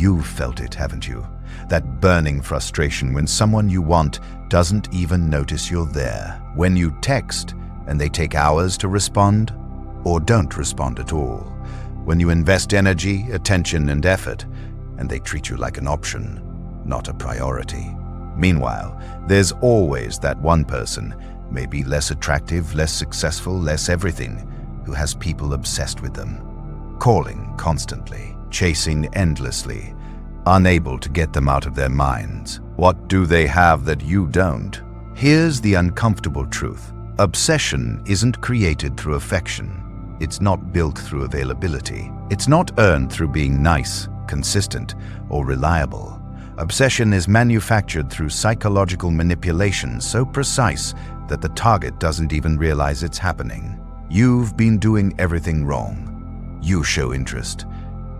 You've felt it, haven't you? That burning frustration when someone you want doesn't even notice you're there. When you text and they take hours to respond, or don't respond at all. When you invest energy, attention, and effort, and they treat you like an option, not a priority. Meanwhile, there's always that one person, maybe less attractive, less successful, less everything, who has people obsessed with them, calling constantly, chasing endlessly, unable to get them out of their minds. What do they have that you don't? Here's the uncomfortable truth. Obsession isn't created through affection. It's not built through availability. It's not earned through being nice, consistent, or reliable. Obsession is manufactured through psychological manipulation so precise that the target doesn't even realize it's happening. You've been doing everything wrong. You show interest.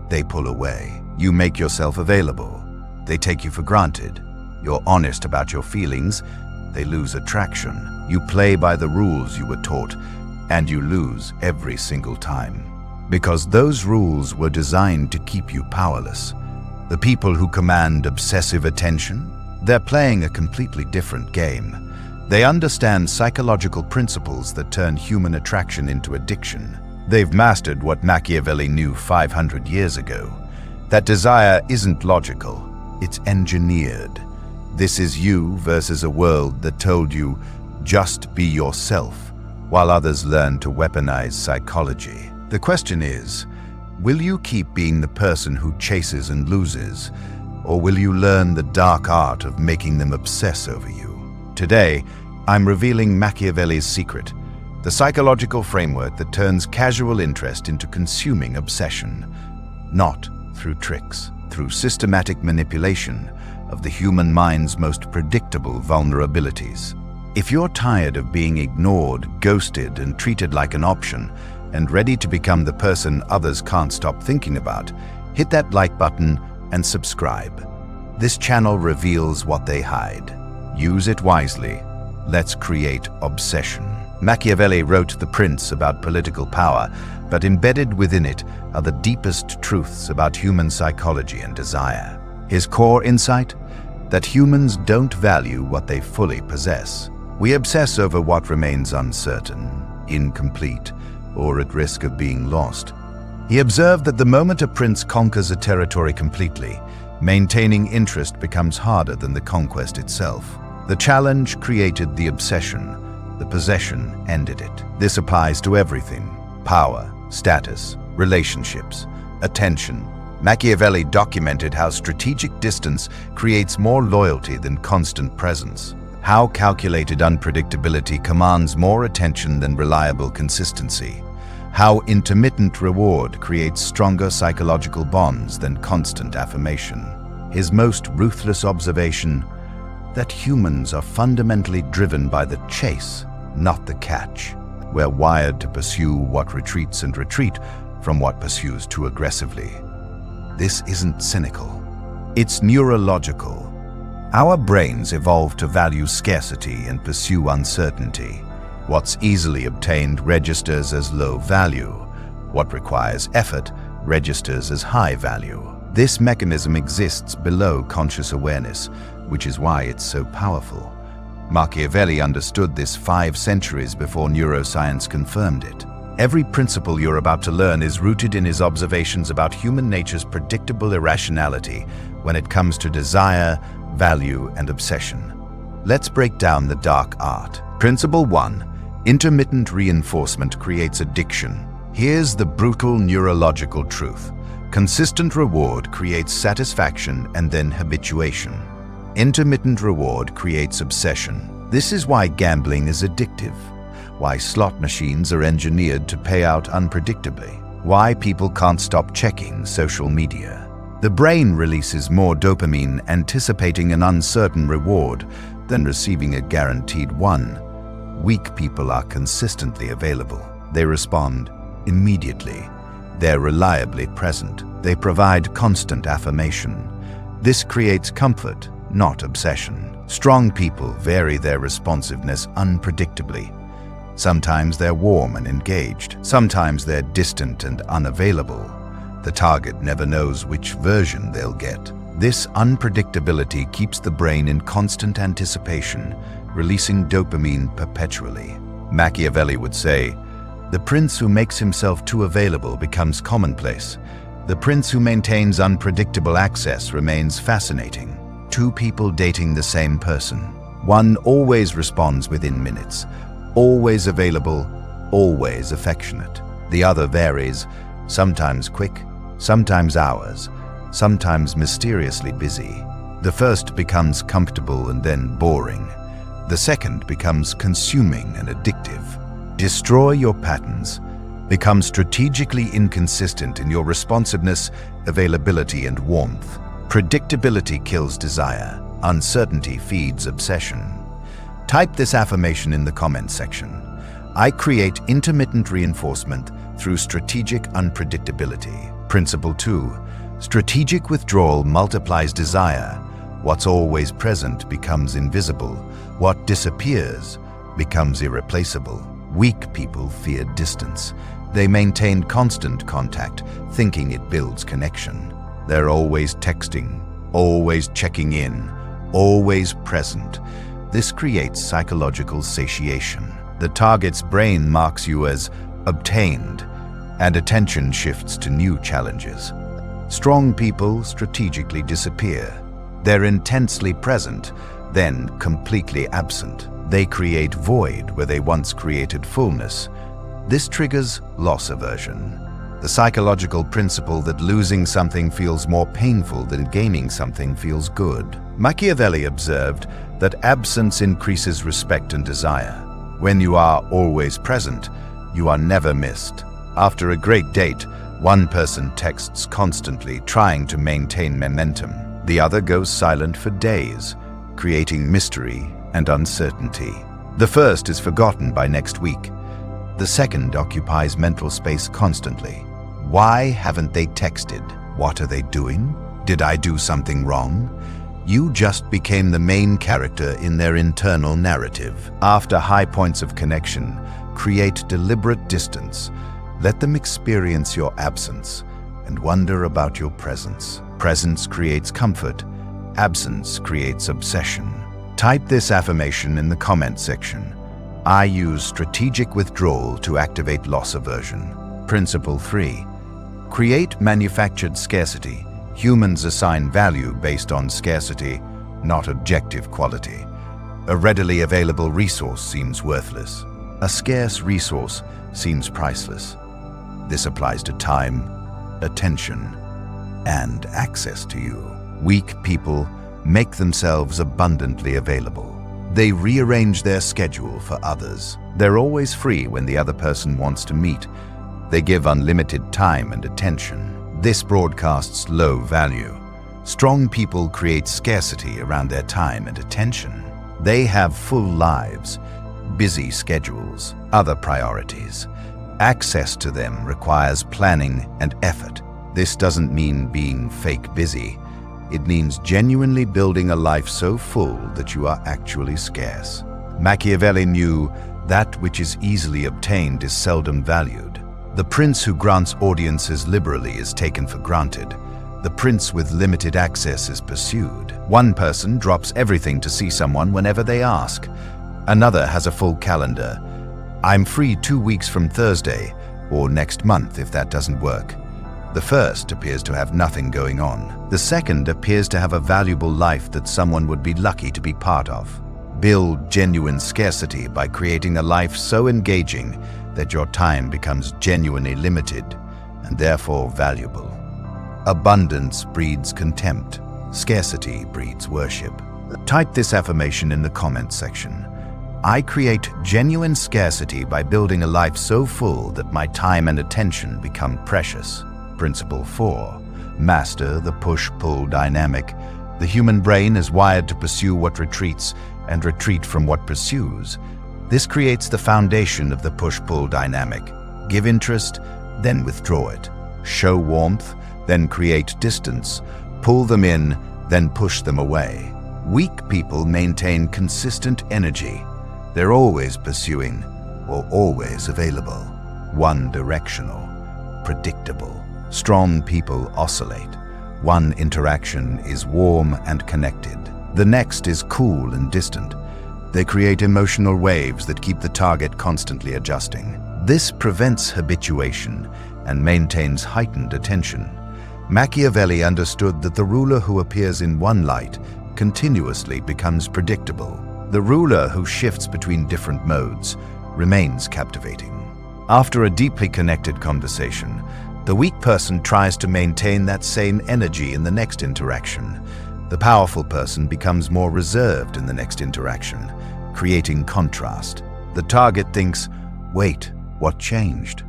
They pull away. You make yourself available. They take you for granted. You're honest about your feelings. They lose attraction. You play by the rules you were taught, and you lose every single time. Because those rules were designed to keep you powerless. The people who command obsessive attention, they're playing a completely different game. They understand psychological principles that turn human attraction into addiction. They've mastered what Machiavelli knew 500 years ago. That desire isn't logical, it's engineered. This is you versus a world that told you, just be yourself, while others learn to weaponize psychology. The question is, will you keep being the person who chases and loses, or will you learn the dark art of making them obsess over you? Today, I'm revealing Machiavelli's secret, the psychological framework that turns casual interest into consuming obsession, not through tricks, through systematic manipulation of the human mind's most predictable vulnerabilities. If you're tired of being ignored, ghosted, and treated like an option, and ready to become the person others can't stop thinking about, hit that like button and subscribe. This channel reveals what they hide. Use it wisely. Let's create obsession. Machiavelli wrote The Prince about political power, but embedded within it are the deepest truths about human psychology and desire. His core insight? That humans don't value what they fully possess. We obsess over what remains uncertain, incomplete, or at risk of being lost. He observed that the moment a prince conquers a territory completely, maintaining interest becomes harder than the conquest itself. The challenge created the obsession. The possession ended it. This applies to everything: power, status, relationships, attention. Machiavelli documented how strategic distance creates more loyalty than constant presence, how calculated unpredictability commands more attention than reliable consistency, how intermittent reward creates stronger psychological bonds than constant affirmation. His most ruthless observation: that humans are fundamentally driven by the chase, not the catch. We're wired to pursue what retreats and retreat from what pursues too aggressively. This isn't cynical. It's neurological. Our brains evolved to value scarcity and pursue uncertainty. What's easily obtained registers as low value. What requires effort registers as high value. This mechanism exists below conscious awareness, which is why it's so powerful. Machiavelli understood this 5 centuries before neuroscience confirmed it. Every principle you're about to learn is rooted in his observations about human nature's predictable irrationality when it comes to desire, value, and obsession. Let's break down the dark art. Principle 1. Intermittent reinforcement creates addiction. Here's the brutal neurological truth. Consistent reward creates satisfaction and then habituation. Intermittent reward creates obsession. This is why gambling is addictive, why slot machines are engineered to pay out unpredictably, why people can't stop checking social media. The brain releases more dopamine anticipating an uncertain reward than receiving a guaranteed one. Weak people are consistently available. They respond immediately. They're reliably present. They provide constant affirmation. This creates comfort, not obsession. Strong people vary their responsiveness unpredictably. Sometimes they're warm and engaged. Sometimes they're distant and unavailable. The target never knows which version they'll get. This unpredictability keeps the brain in constant anticipation, releasing dopamine perpetually. Machiavelli would say, "The prince who makes himself too available becomes commonplace. The prince who maintains unpredictable access remains fascinating." Two people dating the same person. One always responds within minutes, always available, always affectionate. The other varies, sometimes quick, sometimes hours, sometimes mysteriously busy. The first becomes comfortable and then boring. The second becomes consuming and addictive. Destroy your patterns. Become strategically inconsistent in your responsiveness, availability, and warmth. Predictability kills desire. Uncertainty feeds obsession. Type this affirmation in the comments section. I create intermittent reinforcement through strategic unpredictability. Principle 2. Strategic withdrawal multiplies desire. What's always present becomes invisible. What disappears becomes irreplaceable. Weak people fear distance. They maintain constant contact, thinking it builds connection. They're always texting, always checking in, always present. This creates psychological satiation. The target's brain marks you as obtained, and attention shifts to new challenges. Strong people strategically disappear. They're intensely present, then completely absent. They create void where they once created fullness. This triggers loss aversion, the psychological principle that losing something feels more painful than gaining something feels good. Machiavelli observed that absence increases respect and desire. When you are always present, you are never missed. After a great date, one person texts constantly, trying to maintain momentum. The other goes silent for days, creating mystery and uncertainty. The first is forgotten by next week. The second occupies mental space constantly. Why haven't they texted? What are they doing? Did I do something wrong? You just became the main character in their internal narrative. After high points of connection, create deliberate distance. Let them experience your absence and wonder about your presence. Presence creates comfort. Absence creates obsession. Type this affirmation in the comments section. I use strategic withdrawal to activate loss aversion. Principle 3. Create manufactured scarcity. Humans assign value based on scarcity, not objective quality. A readily available resource seems worthless. A scarce resource seems priceless. This applies to time, attention, and access to you. Weak people make themselves abundantly available. They rearrange their schedule for others. They're always free when the other person wants to meet. They give unlimited time and attention. This broadcasts low value. Strong people create scarcity around their time and attention. They have full lives, busy schedules, other priorities. Access to them requires planning and effort. This doesn't mean being fake busy. It means genuinely building a life so full that you are actually scarce. Machiavelli knew that which is easily obtained is seldom valued. The prince who grants audiences liberally is taken for granted. The prince with limited access is pursued. One person drops everything to see someone whenever they ask. Another has a full calendar. I'm free 2 weeks from Thursday, or next month if that doesn't work. The first appears to have nothing going on. The second appears to have a valuable life that someone would be lucky to be part of. Build genuine scarcity by creating a life so engaging that your time becomes genuinely limited and therefore valuable. Abundance breeds contempt. Scarcity breeds worship. Type this affirmation in the comments section. I create genuine scarcity by building a life so full that my time and attention become precious. Principle 4. Master the push-pull dynamic. The human brain is wired to pursue what retreats and retreat from what pursues. This creates the foundation of the push-pull dynamic. Give interest, then withdraw it. Show warmth, then create distance. Pull them in, then push them away. Weak people maintain consistent energy. They're always pursuing or always available. One-directional, predictable. Strong people oscillate. One interaction is warm and connected. The next is cool and distant. They create emotional waves that keep the target constantly adjusting. This prevents habituation and maintains heightened attention. Machiavelli understood that the ruler who appears in one light continuously becomes predictable. The ruler who shifts between different modes remains captivating. After a deeply connected conversation, the weak person tries to maintain that same energy in the next interaction. The powerful person becomes more reserved in the next interaction, creating contrast. The target thinks, "Wait, what changed?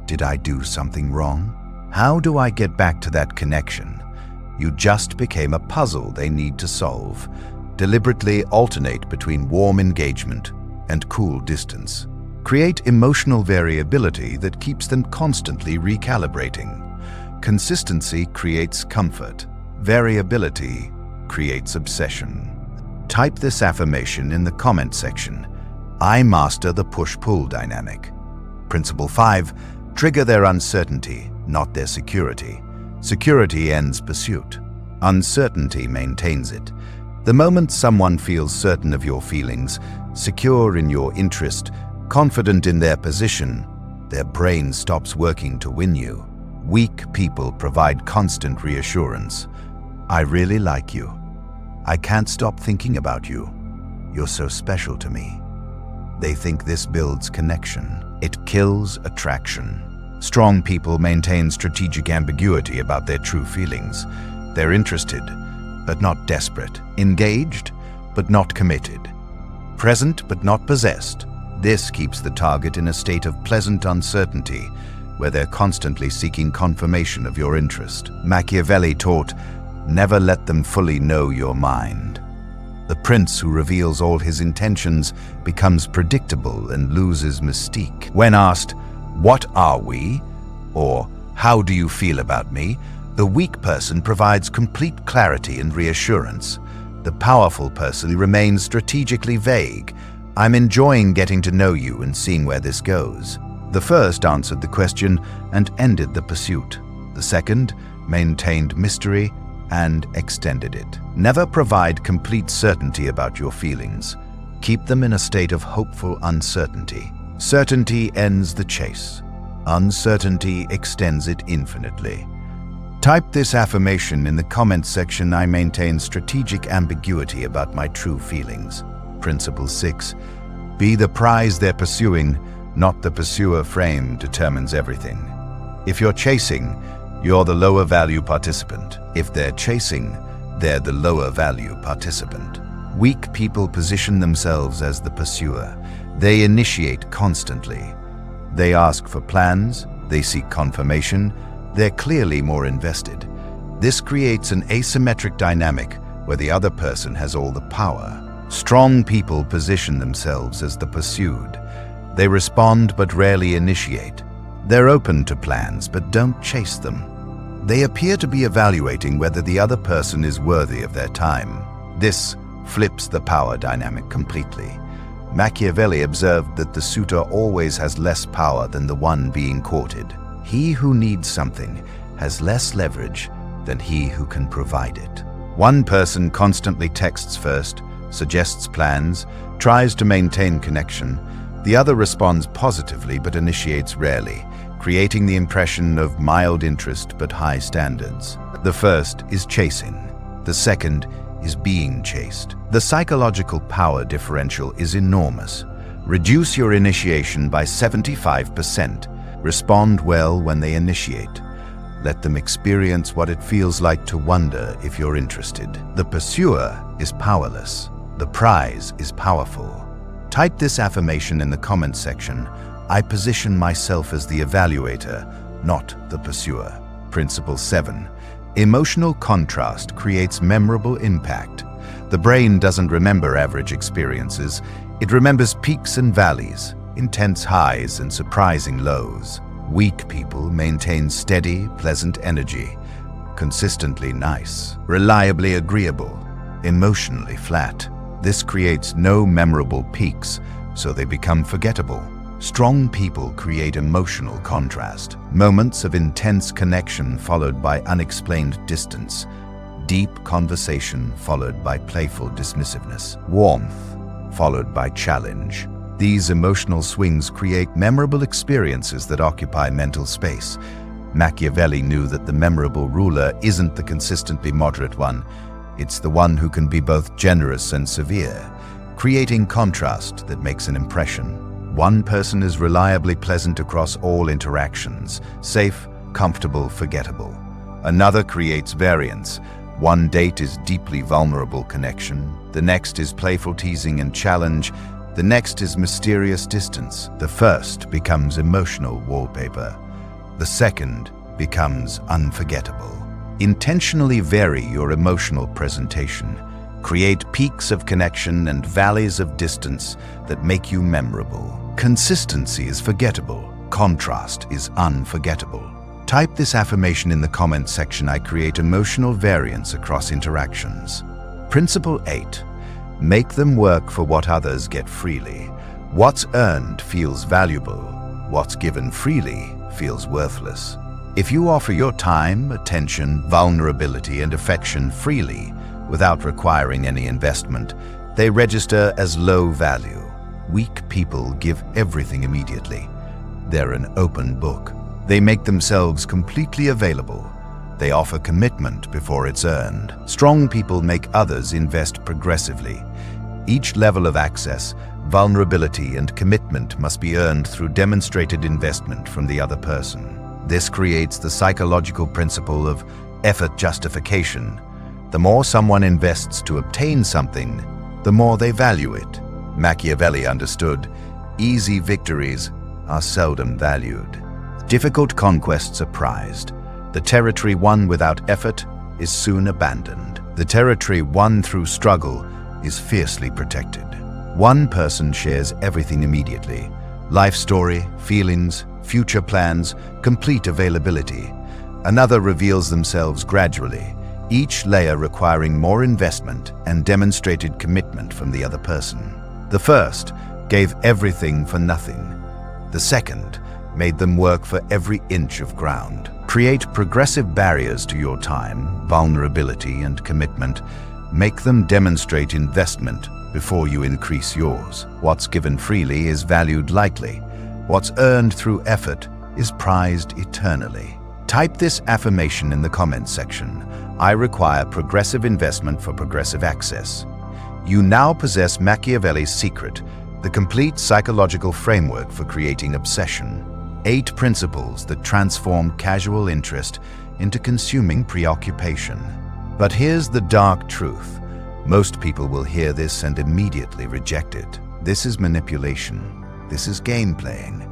Did I do something wrong? How do I get back to that connection?" You just became a puzzle they need to solve. Deliberately alternate between warm engagement and cool distance. Create emotional variability that keeps them constantly recalibrating. Consistency creates comfort. Variability creates obsession. Type this affirmation in the comment section. I master the push-pull dynamic. Principle 5. Trigger their uncertainty, not their security. Security ends pursuit. Uncertainty maintains it. The moment someone feels certain of your feelings, secure in your interest, confident in their position, their brain stops working to win you. Weak people provide constant reassurance. I really like you. I can't stop thinking about you. You're so special to me. They think this builds connection. It kills attraction. Strong people maintain strategic ambiguity about their true feelings. They're interested, but not desperate. Engaged, but not committed. Present, but not possessed. This keeps the target in a state of pleasant uncertainty, where they're constantly seeking confirmation of your interest. Machiavelli taught, never let them fully know your mind. The prince who reveals all his intentions becomes predictable and loses mystique. When asked, "What are we?" or "How do you feel about me?" the weak person provides complete clarity and reassurance. The powerful person remains strategically vague. I'm enjoying getting to know you and seeing where this goes. The first answered the question and ended the pursuit. The second maintained mystery and extended it. Never provide complete certainty about your feelings. Keep them in a state of hopeful uncertainty. Certainty ends the chase. Uncertainty extends it infinitely. Type this affirmation in the comments section. I maintain strategic ambiguity about my true feelings. Principle 6. Be the prize they're pursuing, not the pursuer. Frame determines everything. If you're chasing, you're the lower value participant. If they're chasing, they're the lower value participant. Weak people position themselves as the pursuer. They initiate constantly. They ask for plans, they seek confirmation, they're clearly more invested. This creates an asymmetric dynamic where the other person has all the power. Strong people position themselves as the pursued. They respond but rarely initiate. They're open to plans but don't chase them. They appear to be evaluating whether the other person is worthy of their time. This flips the power dynamic completely. Machiavelli observed that the suitor always has less power than the one being courted. He who needs something has less leverage than he who can provide it. One person constantly texts first, suggests plans, tries to maintain connection. The other responds positively but initiates rarely, creating the impression of mild interest but high standards. The first is chasing. The second is being chased. The psychological power differential is enormous. Reduce your initiation by 75%. Respond well when they initiate. Let them experience what it feels like to wonder if you're interested. The pursuer is powerless. The prize is powerful. Type this affirmation in the comments section. I position myself as the evaluator, not the pursuer. Principle 7. Emotional contrast creates memorable impact. The brain doesn't remember average experiences. It remembers peaks and valleys, intense highs and surprising lows. Weak people maintain steady, pleasant energy, consistently nice, reliably agreeable, emotionally flat. This creates no memorable peaks, so they become forgettable. Strong people create emotional contrast. Moments of intense connection followed by unexplained distance. Deep conversation followed by playful dismissiveness. Warmth followed by challenge. These emotional swings create memorable experiences that occupy mental space. Machiavelli knew that the memorable ruler isn't the consistently moderate one. It's the one who can be both generous and severe, creating contrast that makes an impression. One person is reliably pleasant across all interactions, safe, comfortable, forgettable. Another creates variance. One date is deeply vulnerable connection. The next is playful teasing and challenge. The next is mysterious distance. The first becomes emotional wallpaper. The second becomes unforgettable. Intentionally vary your emotional presentation. Create peaks of connection and valleys of distance that make you memorable. Consistency is forgettable. Contrast is unforgettable. Type this affirmation in the comment section. I create emotional variance across interactions. Principle 8. Make them work for what others get freely. What's earned feels valuable. What's given freely feels worthless. If you offer your time, attention, vulnerability, and affection freely, without requiring any investment, they register as low value. Weak people give everything immediately. They're an open book. They make themselves completely available. They offer commitment before it's earned. Strong people make others invest progressively. Each level of access, vulnerability, and commitment must be earned through demonstrated investment from the other person. This creates the psychological principle of effort justification. The more someone invests to obtain something, the more they value it. Machiavelli understood, easy victories are seldom valued. Difficult conquests are prized. The territory won without effort is soon abandoned. The territory won through struggle is fiercely protected. One person shares everything immediately: life story, feelings, future plans, complete availability. Another reveals themselves gradually, each layer requiring more investment and demonstrated commitment from the other person. The first gave everything for nothing. The second made them work for every inch of ground. Create progressive barriers to your time, vulnerability, and commitment. Make them demonstrate investment before you increase yours. What's given freely is valued lightly. What's earned through effort is prized eternally. Type this affirmation in the comments section. I require progressive investment for progressive access. You now possess Machiavelli's secret, the complete psychological framework for creating obsession. 8 principles that transform casual interest into consuming preoccupation. But here's the dark truth. Most people will hear this and immediately reject it. This is manipulation. This is game playing.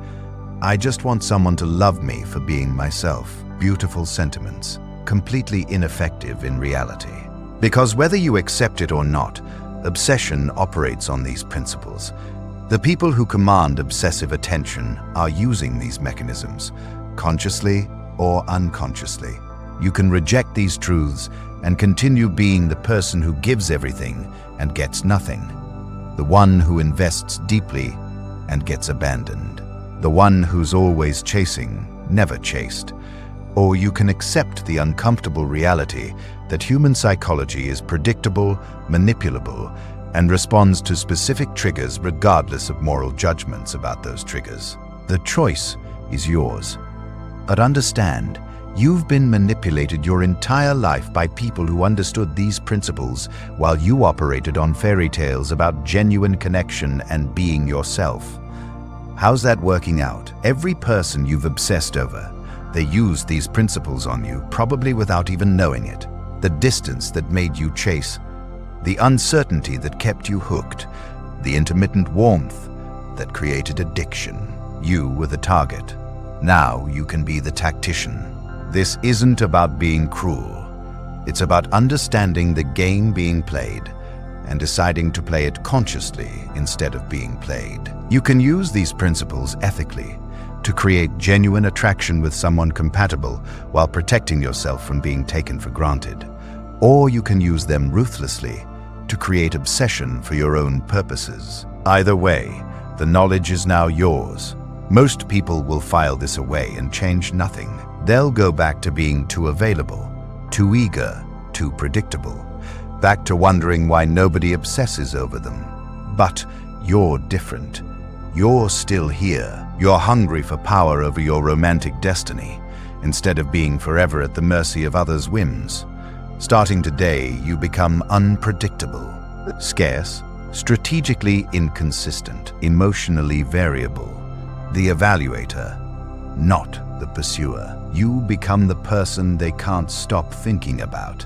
I just want someone to love me for being myself. Beautiful sentiments, completely ineffective in reality. Because whether you accept it or not, obsession operates on these principles. The people who command obsessive attention are using these mechanisms, consciously or unconsciously. You can reject these truths and continue being the person who gives everything and gets nothing. The one who invests deeply and gets abandoned. The one who's always chasing, never chased. Or you can accept the uncomfortable reality that human psychology is predictable, manipulable, and responds to specific triggers regardless of moral judgments about those triggers. The choice is yours. But understand, you've been manipulated your entire life by people who understood these principles while you operated on fairy tales about genuine connection and being yourself. How's that working out? Every person you've obsessed over, they used these principles on you, probably without even knowing it. The distance that made you chase, the uncertainty that kept you hooked, the intermittent warmth that created addiction. You were the target. Now you can be the tactician. This isn't about being cruel. It's about understanding the game being played and deciding to play it consciously instead of being played. You can use these principles ethically to create genuine attraction with someone compatible while protecting yourself from being taken for granted. Or you can use them ruthlessly to create obsession for your own purposes. Either way, the knowledge is now yours. Most people will file this away and change nothing. They'll go back to being too available, too eager, too predictable, back to wondering why nobody obsesses over them. But you're different. You're still here. You're hungry for power over your romantic destiny, instead of being forever at the mercy of others' whims. Starting today, you become unpredictable, scarce, strategically inconsistent, emotionally variable. The evaluator, not the pursuer. You become the person they can't stop thinking about,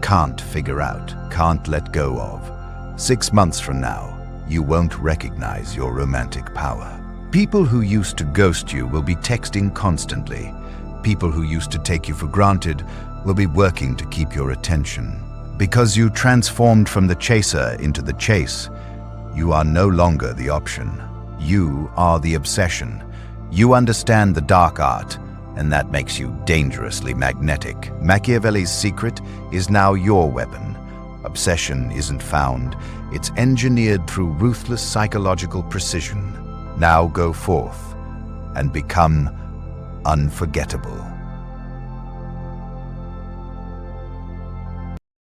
can't figure out, can't let go of. 6 months from now, you won't recognize your romantic power. People who used to ghost you will be texting constantly. People who used to take you for granted will be working to keep your attention. Because you transformed from the chaser into the chase, you are no longer the option. You are the obsession. You understand the dark art, and that makes you dangerously magnetic. Machiavelli's secret is now your weapon. Obsession isn't found, it's engineered through ruthless psychological precision. Now go forth and become unforgettable.